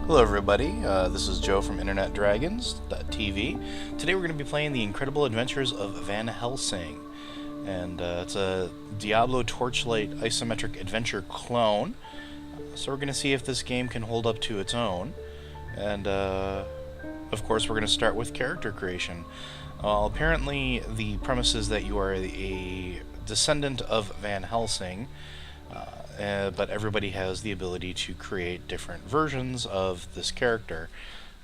Hello everybody, this is Joe from InternetDragons.tv. Today we're going to be playing The Incredible Adventures of Van Helsing. And it's a Diablo Torchlight isometric adventure clone. So we're going to see if this game can hold up to its own. And of course we're going to start with character creation. Apparently the premise is that you are a descendant of Van Helsing. But everybody has the ability to create different versions of this character,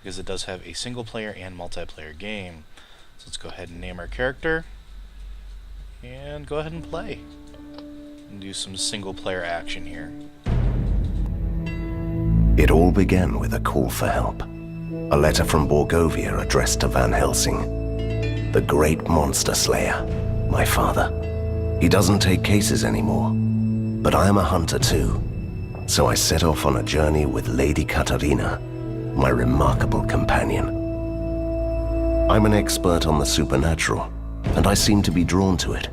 because it does have a single player and multiplayer game. So let's go ahead and name our character, and go ahead and play. And do some single player action here. It all began with a call for help. A letter from Borgovia addressed to Van Helsing, the great monster slayer, my father. He doesn't take cases anymore. But I am a hunter too, so I set off on a journey with Lady Katarina, my remarkable companion. I'm an expert on the supernatural, and I seem to be drawn to it.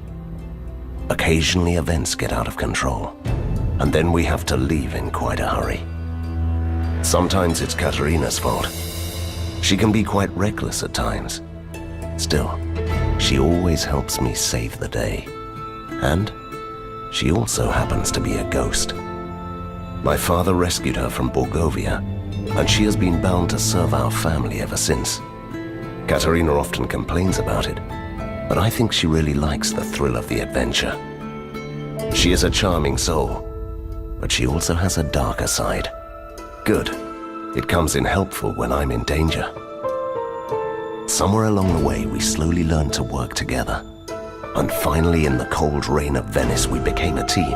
Occasionally events get out of control, and then we have to leave in quite a hurry. Sometimes it's Katarina's fault. She can be quite reckless at times. Still, she always helps me save the day. And she also happens to be a ghost. My father rescued her from Borgovia, and she has been bound to serve our family ever since. Katarina often complains about it, but I think she really likes the thrill of the adventure. She is a charming soul, but she also has a darker side. Good. It comes in helpful when I'm in danger. Somewhere along the way, we slowly learned to work together. And finally, in the cold rain of Venice, we became a team.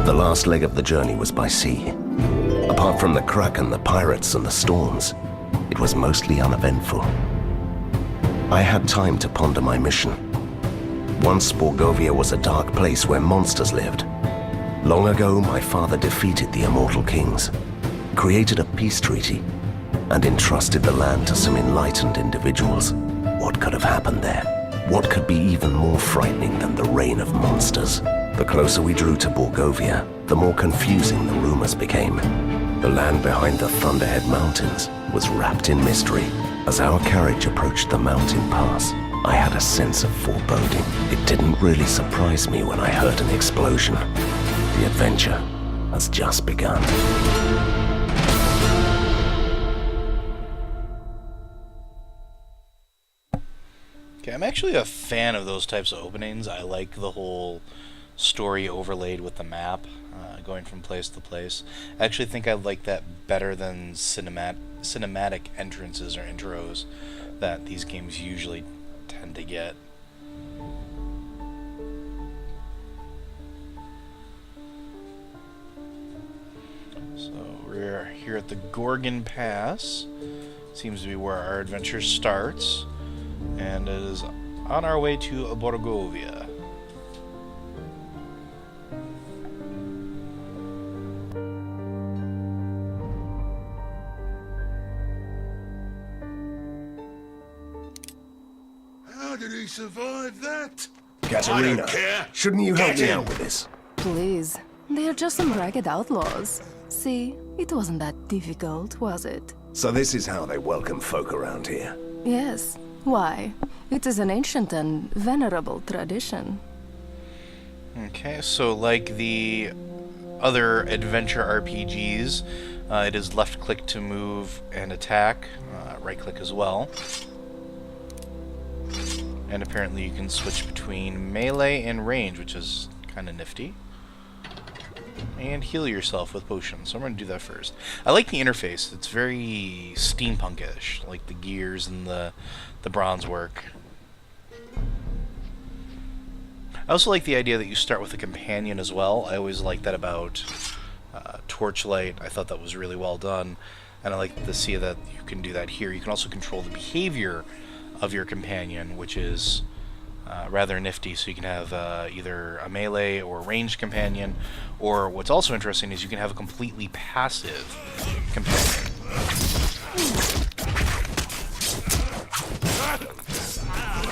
The last leg of the journey was by sea. Apart from the Kraken, the pirates, and the storms, it was mostly uneventful. I had time to ponder my mission. Once Borgovia was a dark place where monsters lived. Long ago, my father defeated the immortal kings, created a peace treaty, and entrusted the land to some enlightened individuals. What could have happened there? What could be even more frightening than the reign of monsters? The closer we drew to Borgovia, the more confusing the rumors became. The land behind the Thunderhead Mountains was wrapped in mystery. As our carriage approached the mountain pass, I had a sense of foreboding. It didn't really surprise me when I heard an explosion. The adventure has just begun. Okay, I'm actually a fan of those types of openings. I like the whole story overlaid with the map, going from place to place. I actually think I like that better than cinematic entrances or intros that these games usually tend to get. So we're here at the Gorgon Pass. Seems to be where our adventure starts. And it is on our way to Borgovia. How did he survive that? Katarina, I don't care. shouldn't you help me out with this? Please, they're just some ragged outlaws. See, it wasn't that difficult, was it? So this is how they welcome folk around here. Yes. Why? It is an ancient and venerable tradition. Okay, so like the other adventure RPGs, it is left click to move and attack, right click as well. And apparently you can switch between melee and range, which is kind of nifty. And heal yourself with potions, so I'm going to do that first. I like the interface. It's very steampunkish, like the gears and the bronze work. I also like the idea that you start with a companion as well. I always like that about Torchlight. I thought that was really well done, and I like to see that you can do that here. You can also control the behavior of your companion, which is rather nifty, so you can have either a melee or ranged companion, or what's also interesting is you can have a completely passive companion.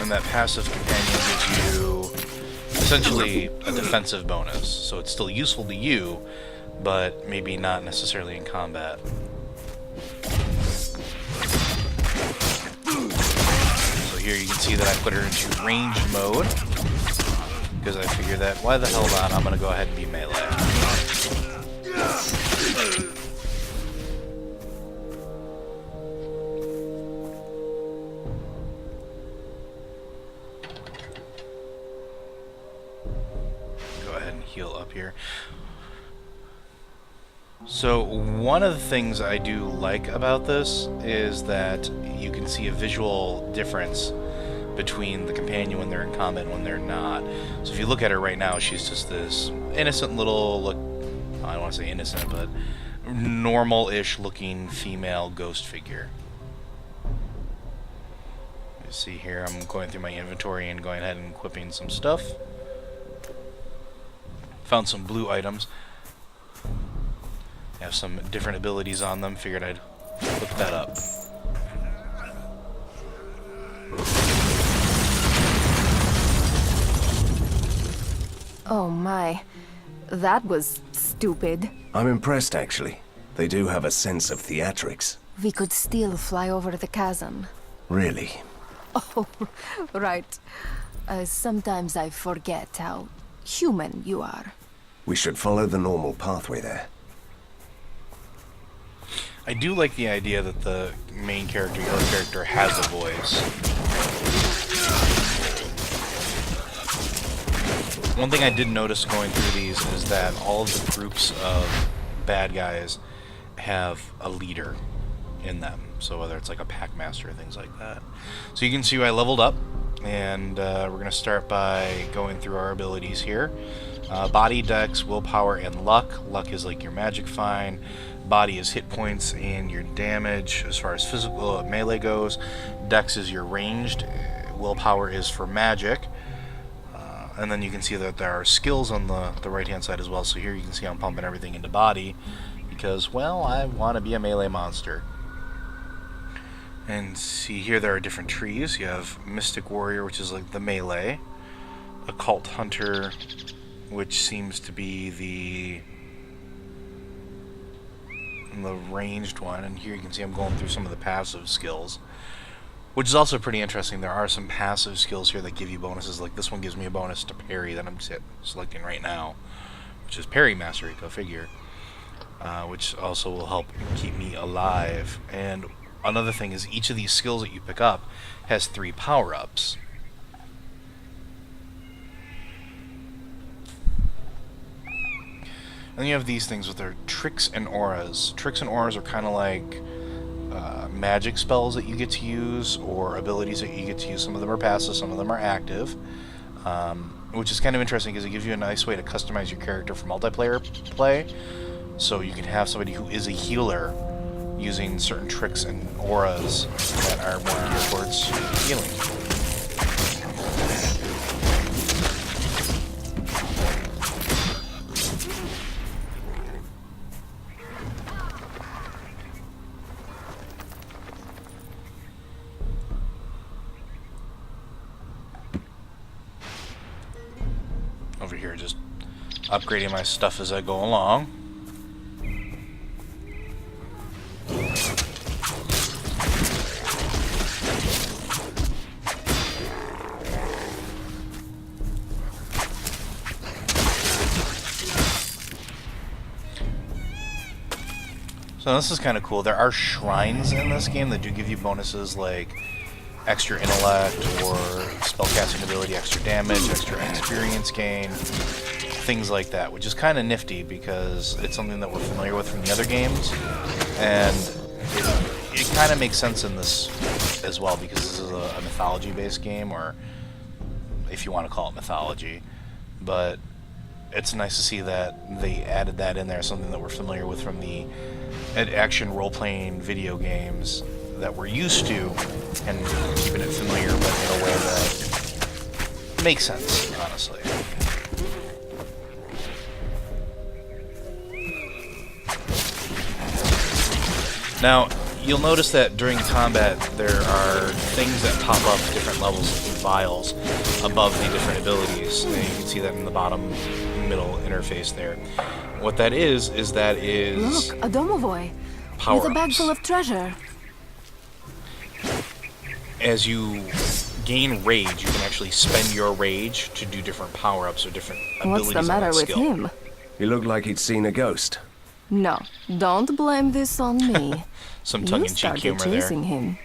And that passive companion gives you essentially a defensive bonus, so it's still useful to you, but maybe not necessarily in combat. here you can see that I put her into ranged mode, because I figured that, why the hell not, I'm going to go ahead and be melee. Go ahead and heal up here. So one of the things I do like about this is that you can see a visual difference between the companion when they're in combat and when they're not. So if you look at her right now, she's just this innocent little, look, I don't want to say innocent, but normal-ish looking female ghost figure. You see here, I'm going through my inventory and going ahead and equipping some stuff. Found some blue items. Have some different abilities on them. Figured I'd look that up. Oh my. That was stupid. I'm impressed, actually. They do have a sense of theatrics. We could still fly over the chasm. Really? Oh, right. Sometimes I forget how human you are. We should follow the normal pathway there. I do like the idea that the main character, your character, has a voice. One thing I did notice going through these is that all of the groups of bad guys have a leader in them. So whether it's like a pack master or things like that. So you can see I leveled up, and we're going to start by going through our abilities here. Body, dex, willpower, and luck. Luck is like your magic find. Body is hit points and your damage as far as physical melee goes. Dex is your ranged. Willpower is for magic. And then you can see that there are skills on the right hand side as well. So here you can see I'm pumping everything into body because, well, I want to be a melee monster. And see here there are different trees. You have Mystic Warrior, which is like the melee. Occult Hunter, which seems to be the ranged one, and here you can see I'm going through some of the passive skills, which is also pretty interesting. There are some passive skills here that give you bonuses, like this one gives me a bonus to parry that I'm selecting right now, which is Parry Mastery, go figure, which also will help keep me alive. And another thing is each of these skills that you pick up has 3 power-ups. And you have these things with their tricks and auras. Tricks and auras are kind of like magic spells that you get to use, or abilities that you get to use. Some of them are passive, some of them are active, which is kind of interesting because it gives you a nice way to customize your character for multiplayer play. So you can have somebody who is a healer using certain tricks and auras that are more geared towards healing. Over here, just upgrading my stuff as I go along. So this is kind of cool. There are shrines in this game that do give you bonuses like extra intellect or spellcasting ability, extra damage, extra experience gain, things like that, which is kind of nifty because it's something that we're familiar with from the other games, and it kind of makes sense in this as well because this is a mythology-based game, or if you want to call it mythology, but it's nice to see that they added that in there, something that we're familiar with from the action role-playing video games that we're used to, and keeping it familiar but in a way that makes sense, honestly. Now, you'll notice that during combat there are things that pop up at different levels of vials above the different abilities, and you can see that in the bottom middle interface there. What that is Look, a domovoy with a bag full of treasure. As you gain rage, you can actually spend your rage to do different power-ups or different abilities. What's the matter on that with skill. him? He looked like he'd seen a ghost. No, don't blame this on me. Some You tongue-in-cheek started humor there. chasing him.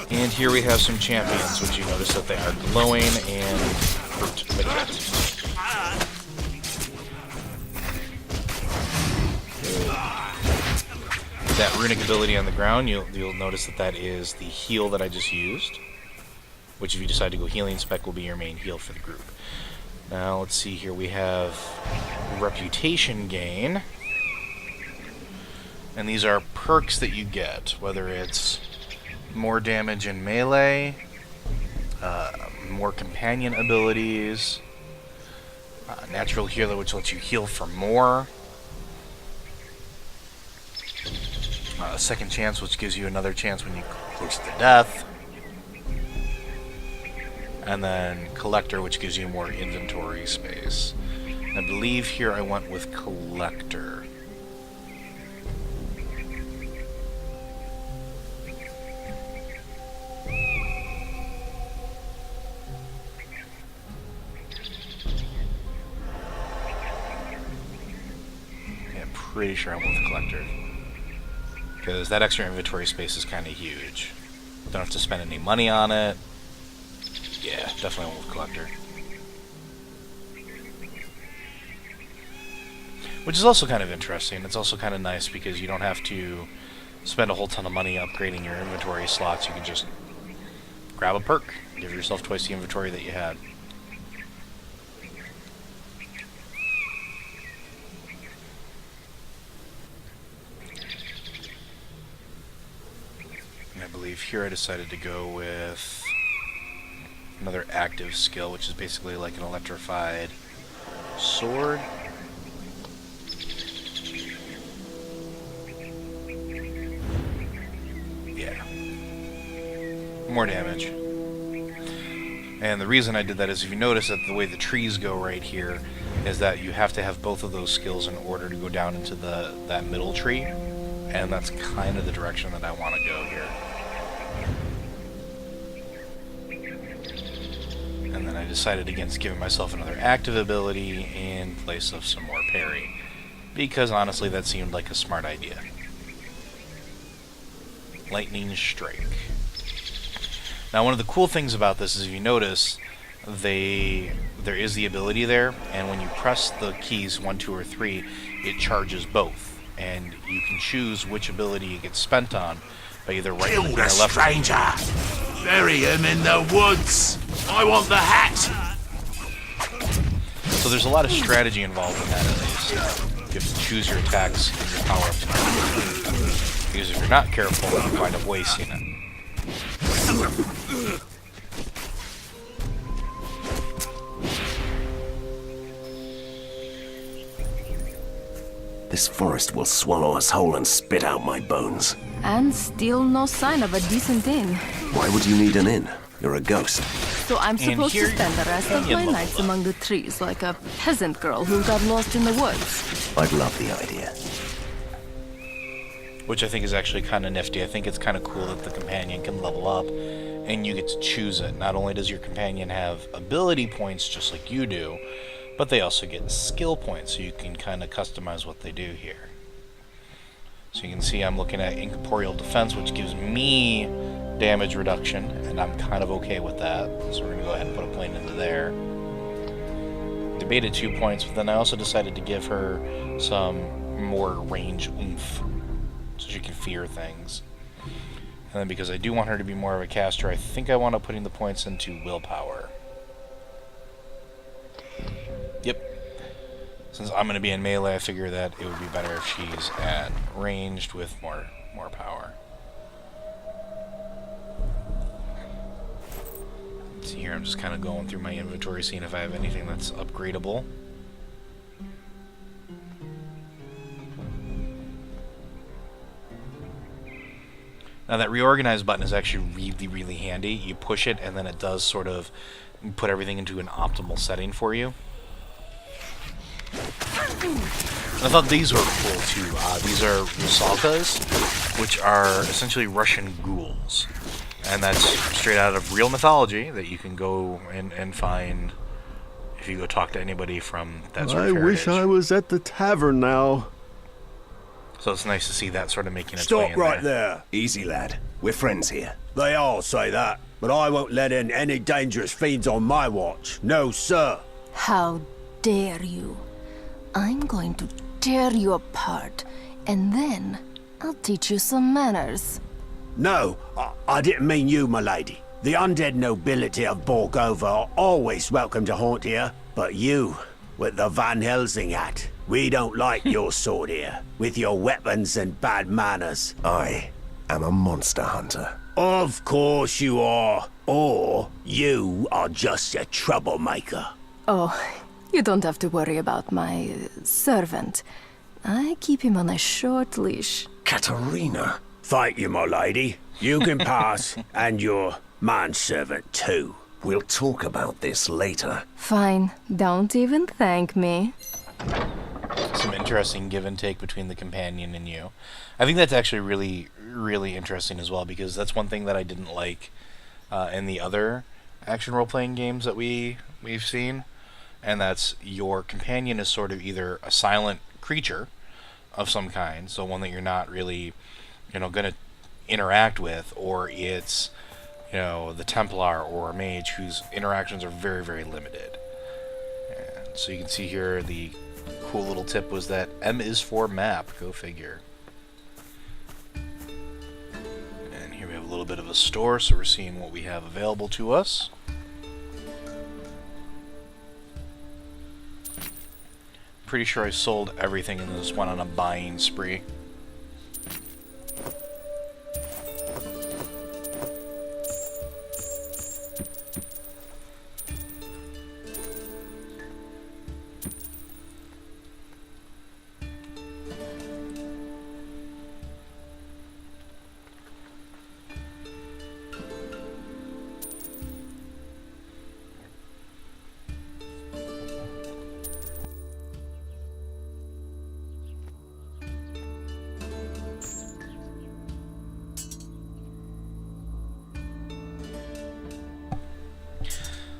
And here we have some champions, which you notice that they are glowing and hurt a bit. That runic ability on the ground, you'll notice that that is the heal that I just used, which if you decide to go healing spec will be your main heal for the group. Now let's see here, we have reputation gain, and these are perks that you get, whether it's more damage in melee, more companion abilities, natural healer which lets you heal for more, second chance which gives you another chance when you close to death, and then collector which gives you more inventory space. I believe here I went with collector. Pretty sure I went with collector, because that extra inventory space is kind of huge. Don't have to spend any money on it. Yeah, definitely went with collector. Which is also kind of interesting. It's also kind of nice because you don't have to spend a whole ton of money upgrading your inventory slots. You can just grab a perk, give yourself twice the inventory that you had. I believe here I decided to go with another active skill, which is basically like an electrified sword. Yeah. More damage. And the reason I did that is if you notice that the way the trees go right here is that you have to have both of those skills in order to go down into that middle tree. And that's kind of the direction that I want to go here. And then I decided against giving myself another active ability in place of some more parry, because honestly that seemed like a smart idea. Lightning Strike. Now one of the cool things about this is if you notice, there is the ability there, and when you press the keys 1, 2, or 3, it charges both, and you can choose which ability it gets spent on by either right Kill clicking the or left clicking. stranger! Bury him in the woods! I want the hat! So there's a lot of strategy involved in that at least. You have to choose your attacks and your power-ups. Because if you're not careful, you wind up wasting it. This forest will swallow us whole and spit out my bones. And still no sign of a decent inn. Why would you need an inn? You're a ghost. So I'm supposed to here spend the rest of you my level nights up. among the trees like a peasant girl who got lost in the woods. I'd love the idea. Which I think is actually kind of nifty. I think it's kind of cool that the companion can level up and you get to choose it. Not only does your companion have ability points just like you do, but they also get skill points, so you can kind of customize what they do here. So you can see I'm looking at incorporeal defense, which gives me damage reduction, and I'm kind of okay with that. So we're going to go ahead and put a point into there. Debated 2 points, but then I also decided to give her some more range oomph, so she can fear things. And then because I do want her to be more of a caster, I think I want to putting the points into willpower. Yep. Since I'm going to be in melee, I figure that it would be better if she's at ranged with more power. Let's see here, I'm just kind of going through my inventory, seeing if I have anything that's upgradable. Now that reorganize button is actually really, really handy. You push it and then it does sort of put everything into an optimal setting for you. I thought these were cool too. These are rusalkas, which are essentially Russian ghouls. And that's straight out of real mythology that you can go and find if you go talk to anybody from that sort of heritage. I wish I was at the tavern now. So it's nice to see that sort of making its way in Stop right there. Easy, lad. We're friends here. They all say that, but I won't let in any dangerous fiends on my watch. No, sir. How dare you? I'm going to tear you apart, and then I'll teach you some manners. No, I didn't mean you, my lady. The undead nobility of Borgova are always welcome to haunt here, but you, with the Van Helsing hat, we don't like your sort here, with your weapons and bad manners. I am a monster hunter. Of course you are. Or you are just a troublemaker. Oh, you don't have to worry about my servant. I keep him on a short leash. Katerina. Thank you, my lady. You can pass, and your manservant too. We'll talk about this later. Fine, don't even thank me. Some interesting give and take between the companion and you. I think that's actually really, really interesting as well, because that's one thing that I didn't like in the other action role-playing games that we've seen, and that's your companion is sort of either a silent creature of some kind, so one that you're not really, going to interact with, or it's, the Templar or a mage whose interactions are very, very limited. And so you can see here the cool little tip was that M is for map. Go figure. And here we have a little bit of a store, so we're seeing what we have available to us. Pretty sure I sold everything and just went on a buying spree.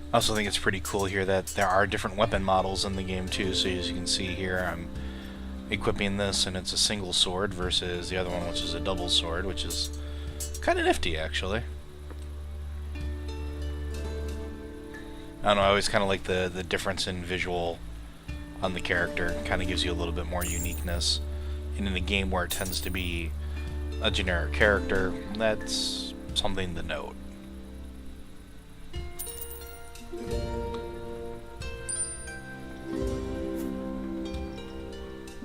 I also think it's pretty cool here that there are different weapon models in the game too, so as you can see here I'm equipping this and it's a single sword versus the other one which is a double sword, which is kind of nifty actually. I don't know, I always kind of like the difference in visual on the character. Kind of gives you a little bit more uniqueness. And in a game where it tends to be a generic character, that's something to note.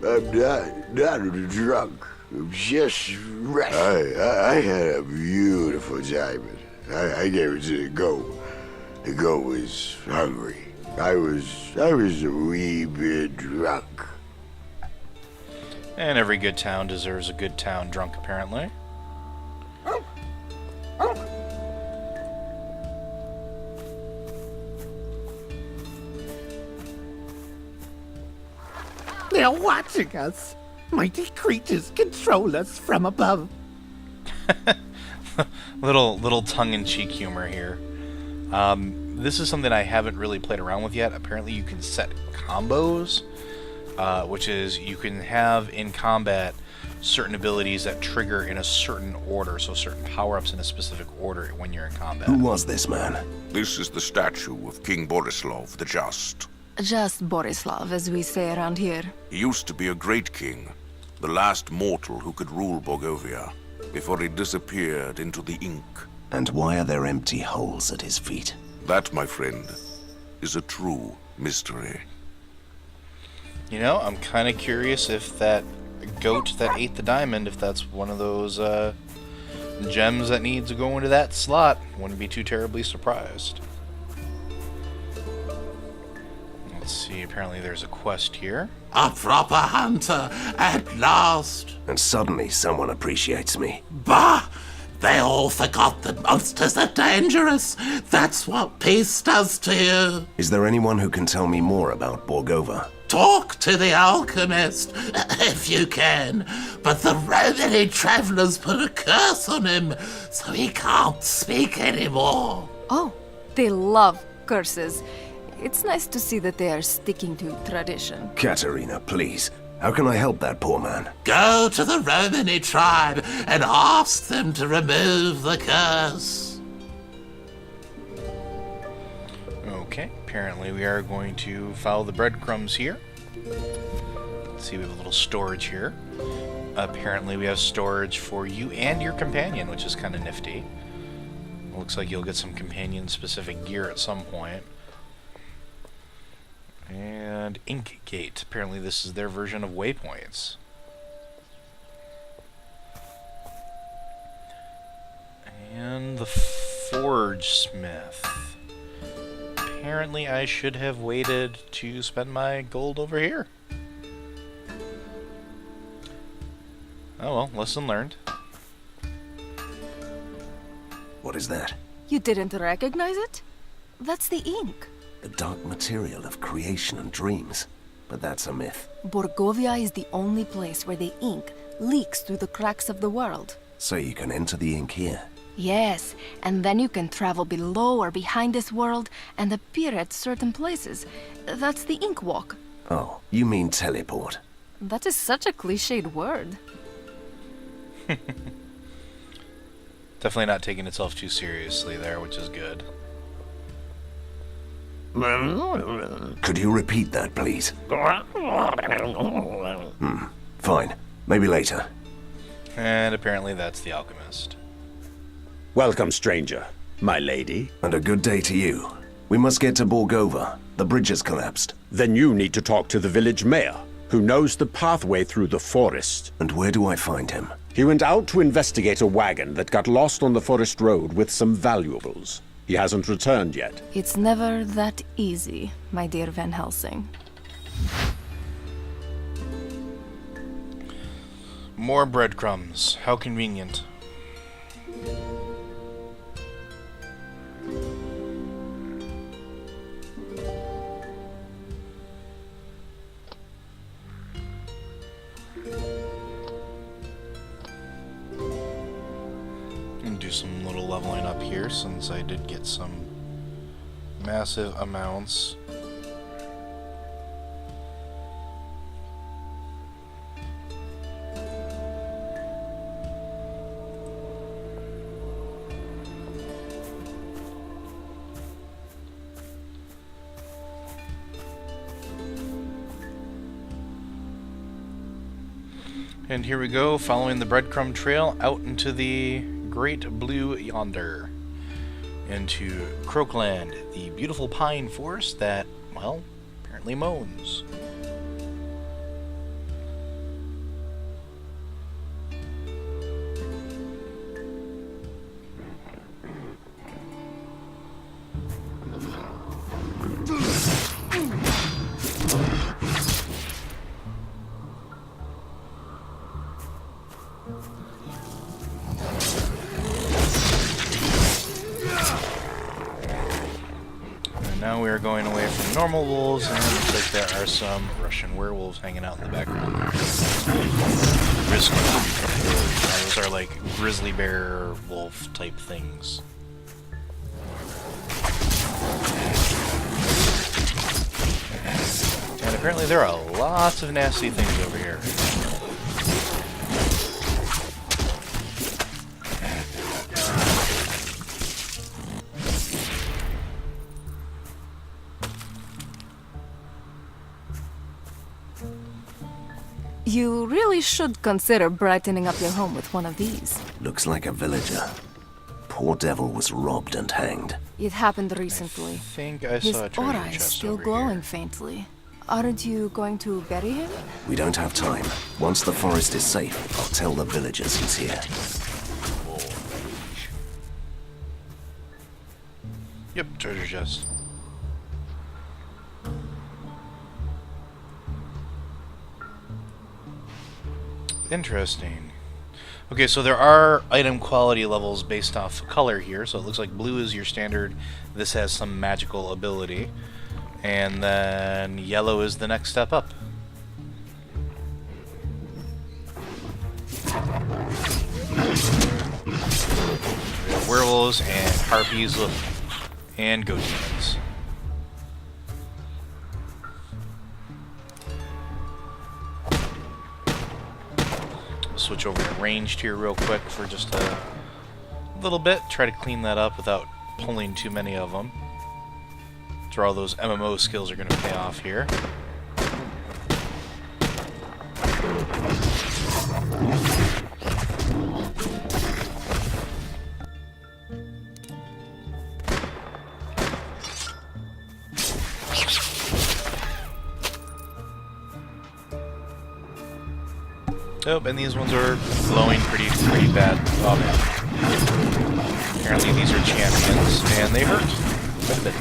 I'm not drunk. I'm just resting. I had a beautiful time. I gave it to the goat. The goat was hungry. I was a wee bit drunk. And every good town deserves a good town drunk, apparently. They're watching us. Mighty creatures control us from above. little tongue-in-cheek humor here. This is something I haven't really played around with yet. Apparently you can set combos, which is you can have in combat certain abilities that trigger in a certain order, so certain power-ups in a specific order when you're in combat. Who was this man? This is the statue of King Borislav the Just. Just Borislav, as we say around here. He used to be a great king, the last mortal who could rule Borgovia, before he disappeared into the ink. And why are there empty holes at his feet? That, my friend, is a true mystery. You know, I'm kind of curious if that goat that ate the diamond, if that's one of those gems that needs to go into that slot. Wouldn't be too terribly surprised. Let's see, apparently there's a quest here. A proper hunter, at last. And suddenly someone appreciates me. Bah! They all forgot that monsters are dangerous. That's what peace does to you. Is there anyone who can tell me more about Borgova? Talk to the Alchemist, if you can. But the Romany travelers put a curse on him, so he can't speak anymore. Oh, they love curses. It's nice to see that they are sticking to tradition. Katerina, please. How can I help that poor man? Go to the Romany tribe and ask them to remove the curse. Okay, apparently we are going to follow the breadcrumbs here. Let's see, we have a little storage here. Apparently we have storage for you and your companion, which is kind of nifty. Looks like you'll get some companion-specific gear at some point. And Ink Gate. Apparently this is their version of waypoints. And the Forge Smith. Apparently I should have waited to spend my gold over here. Oh well, lesson learned. What is that? You didn't recognize it? That's the ink. The dark material of creation and dreams. But that's a myth. Borgovia is the only place where the ink leaks through the cracks of the world. So you can enter the ink here. Yes, and then you can travel below or behind this world and appear at certain places. That's the ink walk. Oh, you mean teleport. That is such a cliched word. Definitely not taking itself too seriously there, which is good. Could you repeat that, please? Fine. Maybe later. And apparently that's the Alchemist. Welcome, stranger. My lady. And a good day to you. We must get to Borgova. The bridge has collapsed. Then you need to talk to the village mayor, who knows the pathway through the forest. And where do I find him? He went out to investigate a wagon that got lost on the forest road with some valuables. He hasn't returned yet. It's never that easy, my dear Van Helsing. More breadcrumbs. How convenient. And do some little leveling up here since I did get some massive amounts. And here we go, following the breadcrumb trail out into the great blue yonder. Into Crooklyn, the beautiful pine forest that, well, apparently moans. Now we are going away from normal wolves, and it looks like there are some Russian werewolves hanging out in the background there. Grizzly. Those are like grizzly bear wolf type things. And apparently there are lots of nasty things over here. You really should consider brightening up your home with one of these. Looks like a villager. Poor devil was robbed and hanged. It happened recently. I think I His saw a treasure aura is chest still over glowing here. faintly. Aren't you going to bury him? We don't have time. Once the forest is safe, I'll tell the villagers he's here. Yep, treasure chest. Interesting. Okay, so there are item quality levels based off color here. So it looks like blue is your standard. This has some magical ability. And then yellow is the next step up. We have werewolves and harpies and goat demons. Switch over to ranged here real quick for just a little bit. Try to clean that up without pulling too many of them. All those MMO skills are going to pay off here. Oh, and these ones are glowing pretty bad. Oh man. Apparently these are champions, and they hurt quite a bit.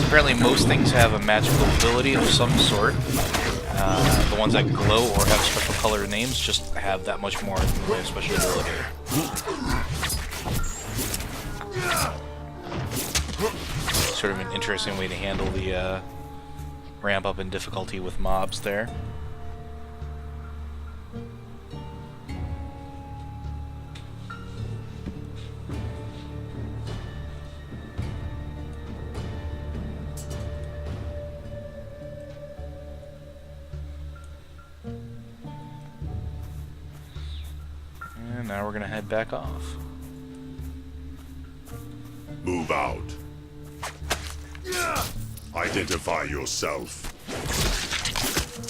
Apparently most things have a magical ability of some sort. The ones that glow or have special color names just have that much more in the way of special ability. Sort of an interesting way to handle the ramp up in difficulty with mobs there. And now we're gonna head back off. Move out. Identify yourself.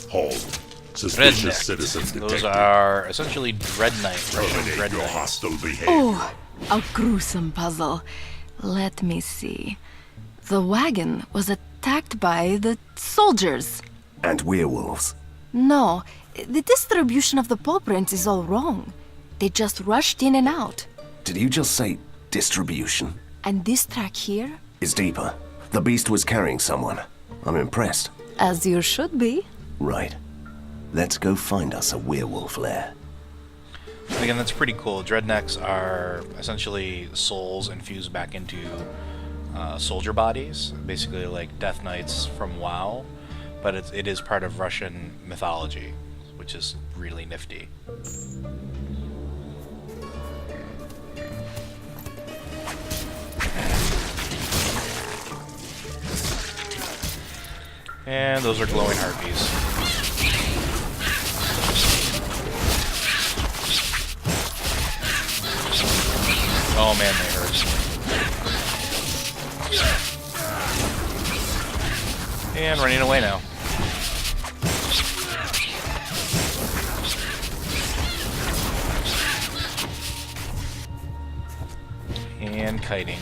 Hold. Suspicious citizen detected. Those are essentially Dread Knight, Russian Terminate Dread your Knight. hostile behavior. Oh, a gruesome puzzle. Let me see. The wagon was attacked by the soldiers. And werewolves. No, the distribution of the paw prints is all wrong. They just rushed in and out. Did you just say distribution? And this track here? Is deeper. The beast was carrying someone. I'm impressed. As you should be. Right. Let's go find us a werewolf lair. Again, that's pretty cool. Dreadnecks are essentially souls infused back into soldier bodies, basically like Death Knights from WoW, but it is part of Russian mythology, which is really nifty. And those are glowing harpies. Oh man, they hurt. And running away now. And kiting.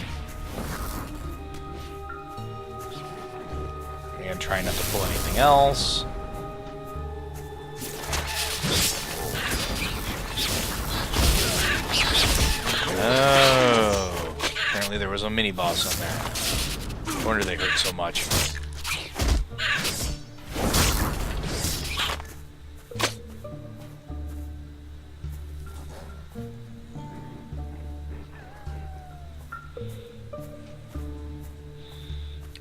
And trying not to pull anything else. Oh, apparently there was a mini boss in there. No wonder they hurt so much.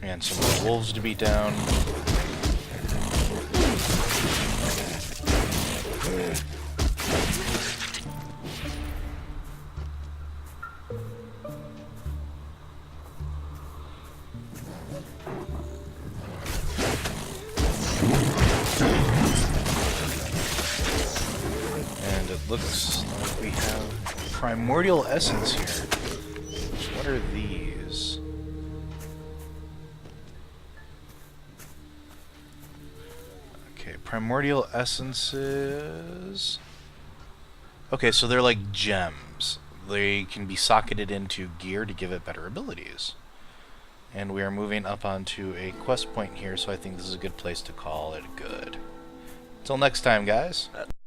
And some more wolves to beat down. And it looks like we have primordial essence here. What are these? Okay, primordial essences. Okay, so they're like gems. They can be socketed into gear to give it better abilities. And we are moving up onto a quest point here, so I think this is a good place to call it good. Until next time, guys.